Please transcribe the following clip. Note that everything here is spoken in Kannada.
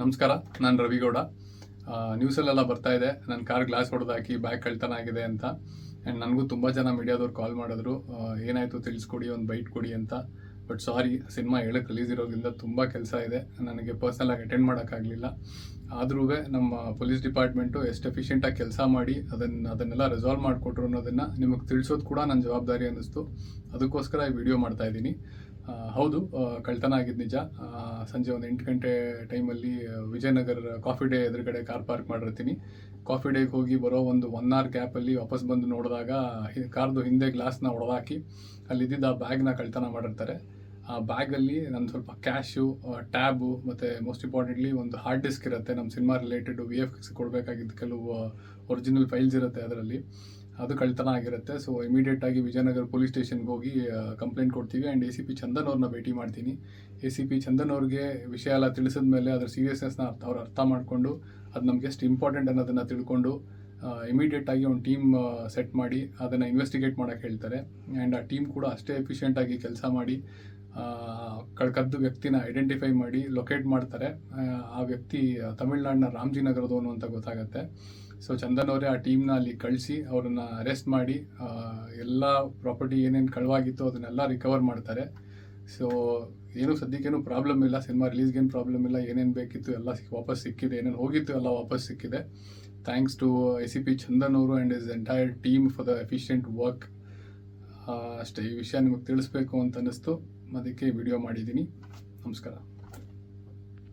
ನಮಸ್ಕಾರ, ನಾನು ರವಿಗೌಡ. ನ್ಯೂಸಲ್ಲೆಲ್ಲ ಬರ್ತಾ ಇದೆ ನನ್ನ ಕಾರ್ ಗ್ಲಾಸ್ ಹೊಡೆದಾಕಿ ಬ್ಯಾಗ್ ಕಳ್ತನ ಆಗಿದೆ ಅಂತ. ಆ್ಯಂಡ್ ನನಗೂ ತುಂಬ ಜನ ಮೀಡಿಯಾದವ್ರು ಕಾಲ್ ಮಾಡಿದ್ರು, ಏನಾಯಿತು ತಿಳಿಸ್ಕೊಡಿ, ಒಂದು ಬೈಟ್ ಕೊಡಿ ಅಂತ. ಬಟ್ ಸಾರಿ, ಸಿನಿಮಾ ಹೇಳಕ್ಕೆ ರಿಲೀಸ್ ಇರೋದ್ರಿಂದ ತುಂಬ ಕೆಲಸ ಇದೆ, ನನಗೆ ಪರ್ಸ್ನಲಾಗಿ ಅಟೆಂಡ್ ಮಾಡೋಕ್ಕಾಗಲಿಲ್ಲ. ಆದ್ರೂ ನಮ್ಮ ಪೊಲೀಸ್ ಡಿಪಾರ್ಟ್ಮೆಂಟು ಎಷ್ಟು ಎಫಿಷಿಯೆಂಟಾಗಿ ಕೆಲಸ ಮಾಡಿ ಅದನ್ನೆಲ್ಲ ರೆಸಾಲ್ವ್ ಮಾಡಿಕೊಟ್ರು ಅನ್ನೋದನ್ನು ನಿಮಗೆ ತಿಳಿಸೋದು ಕೂಡ ನನ್ನ ಜವಾಬ್ದಾರಿ ಅನ್ನಿಸ್ತು. ಅದಕ್ಕೋಸ್ಕರ ಈ ವಿಡಿಯೋ ಮಾಡ್ತಾಯಿದ್ದೀನಿ. ಹೌದು, ಕಳ್ತನ ಆಗಿದ್ದು ನಿಜ. ಸಂಜೆ ಒಂದು 8 ಗಂಟೆ ಟೈಮಲ್ಲಿ ವಿಜಯನಗರ ಕಾಫಿ ಡೇ ಎದುರುಗಡೆ ಕಾರ್ ಪಾರ್ಕ್ ಮಾಡಿರ್ತೀನಿ. ಕಾಫಿ ಡೇಗೆ ಹೋಗಿ ಬರೋ ಒಂದು 1 hour ಗ್ಯಾಪಲ್ಲಿ ವಾಪಸ್ ಬಂದು ನೋಡಿದಾಗ ಕಾರ್ದು ಹಿಂದೆ ಗ್ಲಾಸ್ನ ಹೊಡೆದಾಕಿ ಅಲ್ಲಿದ್ದಿದ್ದು ಆ ಬ್ಯಾಗ್ನ ಕಳ್ತನ ಮಾಡಿರ್ತಾರೆ. ಆ ಬ್ಯಾಗಲ್ಲಿ ನನ್ನ ಸ್ವಲ್ಪ ಕ್ಯಾಶು, ಟ್ಯಾಬು ಮತ್ತು ಮೋಸ್ಟ್ ಇಂಪಾರ್ಟೆಂಟ್ಲಿ ಒಂದು ಹಾರ್ಡ್ ಡಿಸ್ಕ್ ಇರುತ್ತೆ. ನಮ್ಮ ಸಿನಿಮಾ ರಿಲೇಟೆಡ್ VFX ಕೊಡಬೇಕಾಗಿದ್ದು ಕೆಲವು ಒರಿಜಿನಲ್ ಫೈಲ್ಸ್ ಇರುತ್ತೆ, ಅದರಲ್ಲಿ ಅದು ಕಳ್ತನ ಆಗಿರುತ್ತೆ. ಸೊ ಇಮಿಡಿಯೇಟಾಗಿ ವಿಜಯನಗರ ಪೊಲೀಸ್ ಸ್ಟೇಷನ್ಗೆ ಹೋಗಿ ಕಂಪ್ಲೇಂಟ್ ಕೊಡ್ತೀವಿ. ಆ್ಯಂಡ್ ACP ಚಂದನ್ ಅವ್ರನ್ನ ಭೇಟಿ ಮಾಡ್ತೀನಿ. ACP ಚಂದನ್ ಅವ್ರಿಗೆ ವಿಷಯ ಎಲ್ಲ ತಿಳಿಸಿದ ಮೇಲೆ ಅದರ ಸೀರಿಯಸ್ನೆಸ್ನ ಅವ್ರು ಅರ್ಥ ಮಾಡಿಕೊಂಡು ಅದು ನಮಗೆ ಎಷ್ಟು ಇಂಪಾರ್ಟೆಂಟ್ ಅನ್ನೋದನ್ನು ತಿಳ್ಕೊಂಡು ಇಮಿಡಿಯೇಟಾಗಿ ಒಂದು ಟೀಮ್ ಸೆಟ್ ಮಾಡಿ ಅದನ್ನು ಇನ್ವೆಸ್ಟಿಗೇಟ್ ಮಾಡೋಕ್ಕೆ ಹೇಳ್ತಾರೆ. ಆ್ಯಂಡ್ ಆ ಟೀಮ್ ಕೂಡ ಅಷ್ಟೇ ಎಫಿಷಿಯೆಂಟಾಗಿ ಕೆಲಸ ಮಾಡಿ ಕದ್ದು ವ್ಯಕ್ತಿನ ಐಡೆಂಟಿಫೈ ಮಾಡಿ ಲೊಕೇಟ್ ಮಾಡ್ತಾರೆ. ಆ ವ್ಯಕ್ತಿ ತಮಿಳ್ನಾಡಿನ ರಾಮಜಿನಗರದವನು ಅಂತ ಗೊತ್ತಾಗುತ್ತೆ. ಸೊ ಚಂದನ್ ಅವರೇ ಆ ಟೀಮ್ನ ಅಲ್ಲಿ ಕಳಿಸಿ ಅವ್ರನ್ನ ಅರೆಸ್ಟ್ ಮಾಡಿ ಎಲ್ಲ ಪ್ರಾಪರ್ಟಿ ಏನೇನು ಕಳವಾಗಿತ್ತು ಅದನ್ನೆಲ್ಲ ರಿಕವರ್ ಮಾಡ್ತಾರೆ. ಸೊ ಸದ್ಯಕ್ಕೇನು ಪ್ರಾಬ್ಲಮ್ ಇಲ್ಲ, ಸಿನಿಮಾ ರಿಲೀಸ್ಗೇನು ಪ್ರಾಬ್ಲಮ್ ಇಲ್ಲ. ಏನೇನು ಬೇಕಿತ್ತು ಎಲ್ಲ ವಾಪಸ್ ಸಿಕ್ಕಿದೆ, ಏನೇನು ಹೋಗಿತ್ತು ಎಲ್ಲ ವಾಪಸ್ ಸಿಕ್ಕಿದೆ. ಥ್ಯಾಂಕ್ಸ್ ಟು ACP ಚಂದನ್ ಅವರು and his entire team for the efficient work. ಅಷ್ಟೇ, ಈ ವಿಷಯ ನಿಮಗೆ ತಿಳಿಸ್ಬೇಕು ಅಂತ ಅನ್ನಿಸ್ತು, ಅದಕ್ಕೆ ವಿಡಿಯೋ ಮಾಡಿದ್ದೀನಿ. ನಮಸ್ಕಾರ.